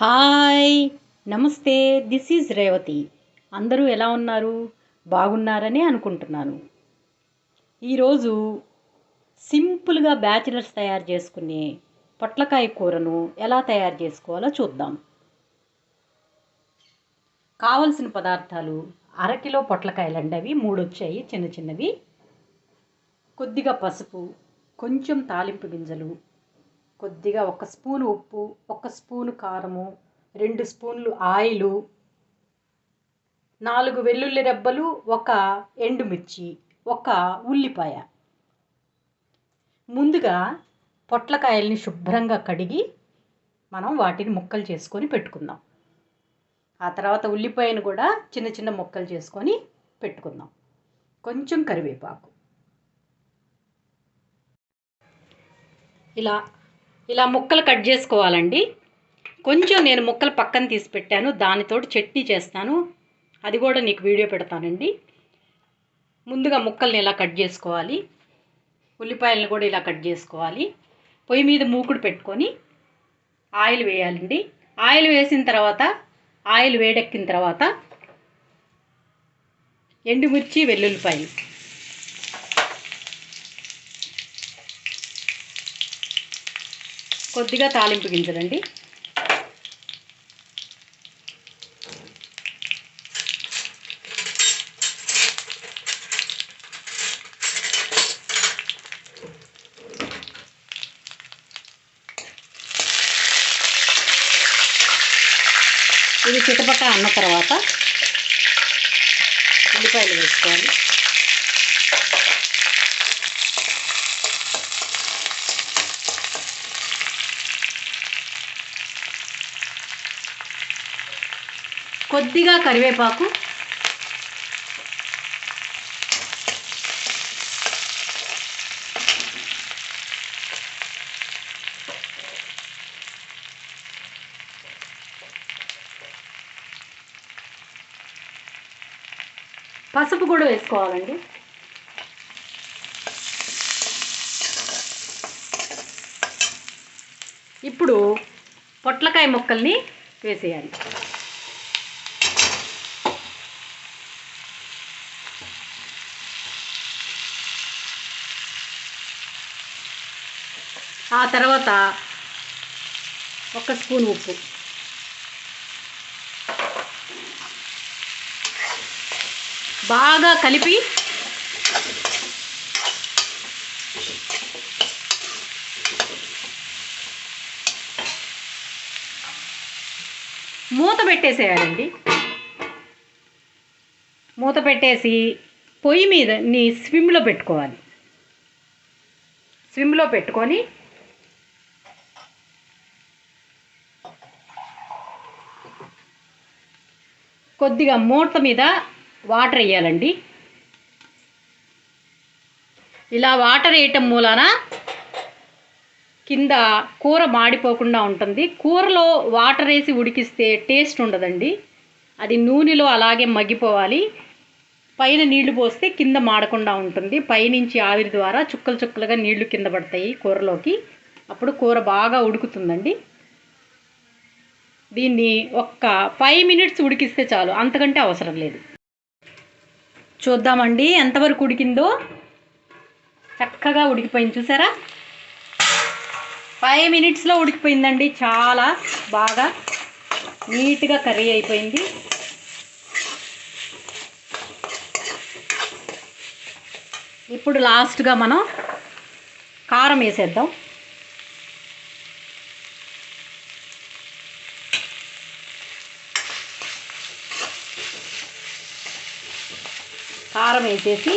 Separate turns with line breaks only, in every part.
Hi, నమస్తే. This is Revathi. అందరూ ఎలా ఉన్నారు? బాగున్నారని అనుకుంటున్నాను. ఈరోజు సింపుల్గా బ్యాచిలర్స్ తయారు చేసుకునే పొట్లకాయ కూరను ఎలా తయారు చేసుకోవాలో చూద్దాం. కావలసిన పదార్థాలు: అరకిలో పొట్లకాయలండి, అవి 3 వచ్చాయి, చిన్న చిన్నవి. కొద్దిగా పసుపు, కొంచెం తాలింపు గింజలు, కొద్దిగా 1 స్పూను ఉప్పు, 1 స్పూను కారము, 2 స్పూన్లు ఆయిలు, 4 వెల్లుల్లి రెబ్బలు, 1 ఎండుమిర్చి, 1 ఉల్లిపాయ. ముందుగా పొట్లకాయల్ని శుభ్రంగా కడిగి మనం వాటిని ముక్కలు చేసుకొని పెట్టుకుందాం. ఆ తర్వాత ఉల్లిపాయను కూడా చిన్న చిన్న ముక్కలు చేసుకొని పెట్టుకుందాం. కొంచెం కరివేపాకు. ఇలా ముక్కలు కట్ చేసుకోవాలండి. కొంచెం నేను ముక్కలు పక్కన తీసి పెట్టాను, దానితోటి చట్నీ చేస్తాను, అది కూడా నీకు వీడియో పెడతానండి. ముందుగా ముక్కల్ని ఇలా కట్ చేసుకోవాలి. ఉల్లిపాయలను కూడా ఇలా కట్ చేసుకోవాలి. పొయ్యి మీద మూకుడు పెట్టుకొని ఆయిల్ వేయాలండి. ఆయిల్ వేసిన తర్వాత, ఆయిల్ వేడెక్కిన తర్వాత ఎండుమిర్చి, వెల్లుల్లిపాయలు, కొద్దిగా తాలింపు గింజలండి, ఇది చిటపట అన్న తర్వాత ఉల్లిపాయలు వేసుకోవాలి. కొద్దిగా కరివేపాకు, పసుపు కూడా వేసుకోవాలండి. ఇప్పుడు పొట్లకాయ ముక్కల్ని వేసేయాలి. ఆ తర్వాత 1 స్పూన్ ఉప్పు, బాగా కలిపి మూత పెట్టేసేయాలండి. మూత పెట్టేసి పొయ్యి మీద స్విమ్లో పెట్టుకోవాలి. స్విమ్లో పెట్టుకొని కొద్దిగా మూత మీద వాటర్ వేయాలండి. ఇలా వాటర్ వేయటం మూలాన కింద కూర మాడిపోకుండా ఉంటుంది. కూరలో వాటర్ వేసి ఉడికిస్తే టేస్ట్ ఉండదండి, అది నూనెలో అలాగే మగ్గిపోవాలి. పైన నీళ్లు పోస్తే కింద మాడకుండా ఉంటుంది. పైనుంచి ఆవిరి ద్వారా చుక్కలు చుక్కలుగా నీళ్లు కింద పడతాయి కూరలోకి, అప్పుడు కూర బాగా ఉడుకుతుందండి. దీన్ని 5 మినిట్స్ ఉడికిస్తే చాలు, అంతకంటే అవసరం లేదు. చూద్దామండి ఎంతవరకు ఉడికిందో. చక్కగా ఉడికిపోయింది, చూసారా? 5 మినిట్స్లో ఉడికిపోయిందండి. చాలా బాగా నీట్గా కర్రీ అయిపోయింది. ఇప్పుడు లాస్ట్గా మనం కారం వేసేద్దాం. కారం వేసేసి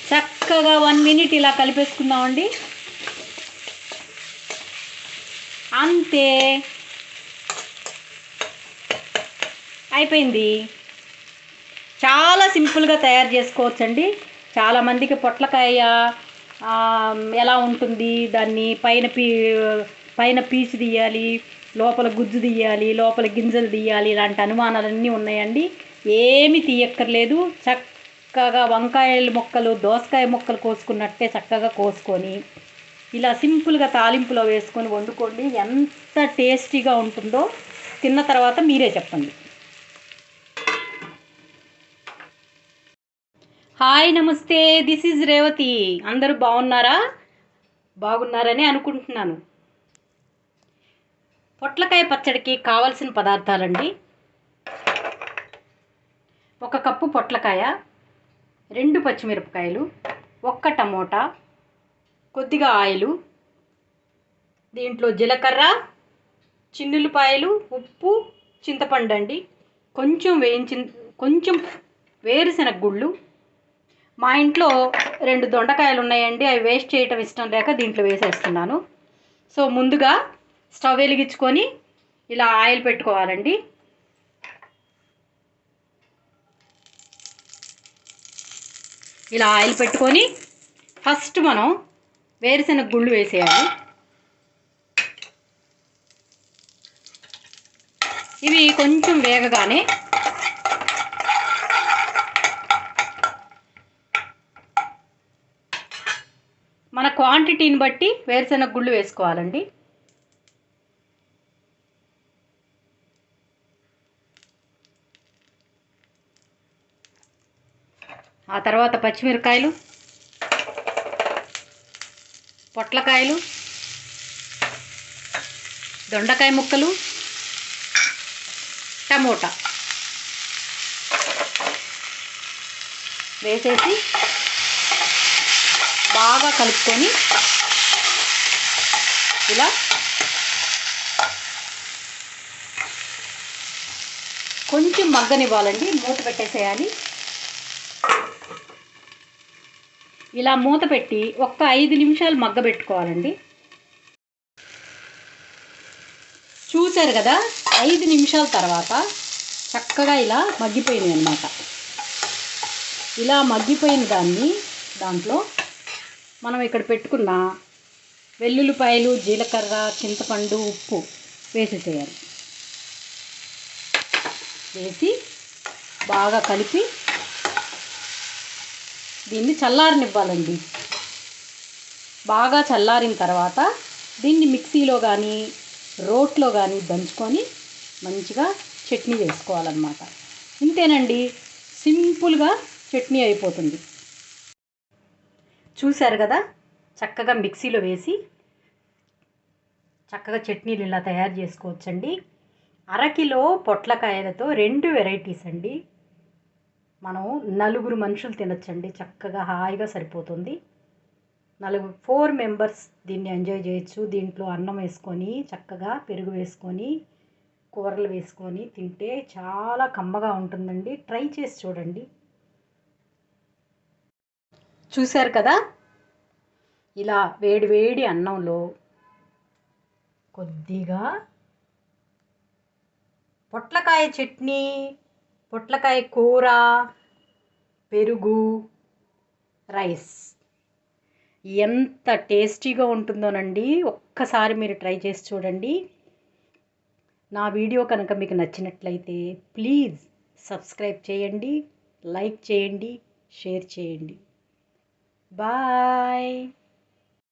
చక్కగా 1 మినిట్ ఇలా కలిపేసుకుందామండి. అంతే, అయిపోయింది. చాలా సింపుల్గా తయారు చేసుకోవచ్చండి. చాలామందికి పొట్లకాయ ఎలా ఉంటుంది, దాన్ని పైన పీచు తీయాలి, లోపల గుజ్జు తీయాలి, లోపల గింజలు తీయాలి, ఇలాంటి అనుమానాలన్నీ ఉన్నాయండి. ఏమీ తీయక్కర్లేదు. చక్కగా వంకాయల ముక్కలు, దోసకాయ ముక్కలు కోసుకున్నట్టే చక్కగా కోసుకొని ఇలా సింపుల్గా తాలింపులో వేసుకొని వండుకోండి. ఎంత టేస్టీగా ఉంటుందో తిన్న తర్వాత మీరే చెప్పండి. హాయ్, నమస్తే, దిస్ ఈజ్ రేవతి. అందరూ బాగున్నారా? బాగున్నారని అనుకుంటున్నాను. పొట్లకాయ పచ్చడికి కావాల్సిన పదార్థాలండి: 1 కప్పు పొట్లకాయ, 2 పచ్చిమిరపకాయలు, 1 టమోటా, కొద్దిగా ఆయిలు, దీంట్లో జీలకర్ర, చిన్నులపాయలు, ఉప్పు, చింతపండు అండి, కొంచెం వేరుశనగ గుళ్ళు. మా ఇంట్లో 2 దొండకాయలు ఉన్నాయండి, అవి వేస్ట్ చేయటం ఇష్టం లేక దీంట్లో వేసేస్తున్నాను. సో ముందుగా స్టవ్ వెలిగించుకొని ఇలా ఆయిల్ పెట్టుకోవాలండి. ఇలా ఆయిల్ పెట్టుకొని ఫస్ట్ మనం వేరుశనగ గుళ్ళు వేసేయాలి. ఇవి కొంచెం వేగగానే మన క్వాంటిటీని బట్టి వేరుశనగ గుళ్ళు వేసుకోవాలండి. ఆ తర్వాత పచ్చిమిరకాయలు, పొట్లకాయలు, దొండకాయ ముక్కలు, టమోటా వేసేసి బాగా కలుపుకొని ఇలా కొంచెం మగ్గనివ్వాలండి. మూత పెట్టేసేయాలి. ఇలా మూత పెట్టి 5 నిమిషాలు మగ్గబెట్టుకోవాలండి. చూసారు కదా, 5 నిమిషాల తర్వాత చక్కగా ఇలా మగ్గిపోయింది అన్నమాట. ఇలా మగ్గిపోయిన దాంట్లో మనం ఇక్కడ పెట్టుకున్న వెల్లుల్లిపాయలు, జీలకర్ర, చింతపండు, ఉప్పు వేసేసేయాలి. వేసి బాగా కలిపి దీన్ని చల్లారనివ్వాలండి. బాగా చల్లారిన తర్వాత దీన్ని మిక్సీలో కానీ రోట్లో కానీ దంచుకొని మంచిగా చట్నీ చేసుకోవాలన్నమాట. ఇంతేనండి, సింపుల్గా చట్నీ అయిపోతుంది. చూశారు కదా, చక్కగా మిక్సీలో వేసి చక్కగా చట్నీలు ఇలా తయారు చేసుకోవచ్చండి. 1/2 కిలో పొట్లకాయలతో 2 వెరైటీస్ అండి. మనం 4 మనుషులు తినచ్చండి. చక్కగా హాయిగా సరిపోతుంది. 4 మెంబర్స్ దీన్ని ఎంజాయ్ చేయొచ్చు. దీంట్లో అన్నం వేసుకొని చక్కగా పెరుగు వేసుకొని కూరలు వేసుకొని తింటే చాలా కమ్మగా ఉంటుందండి. ట్రై చేసి చూడండి. చూశారు కదా, ఇలా వేడి వేడి అన్నంలో కొద్దిగా పొట్లకాయ చట్నీ, పొట్లకాయ కూర, పెరుగు, రైస్ ఎంత టేస్టీగా ఉంటుందోనండి. ఒక్కసారి మీరు ట్రై చేసి చూడండి. నా వీడియో కనుక మీకు నచ్చినట్లయితే ప్లీజ్ సబ్స్క్రైబ్ చేయండి, లైక్ చేయండి, షేర్ చేయండి. బాయ్.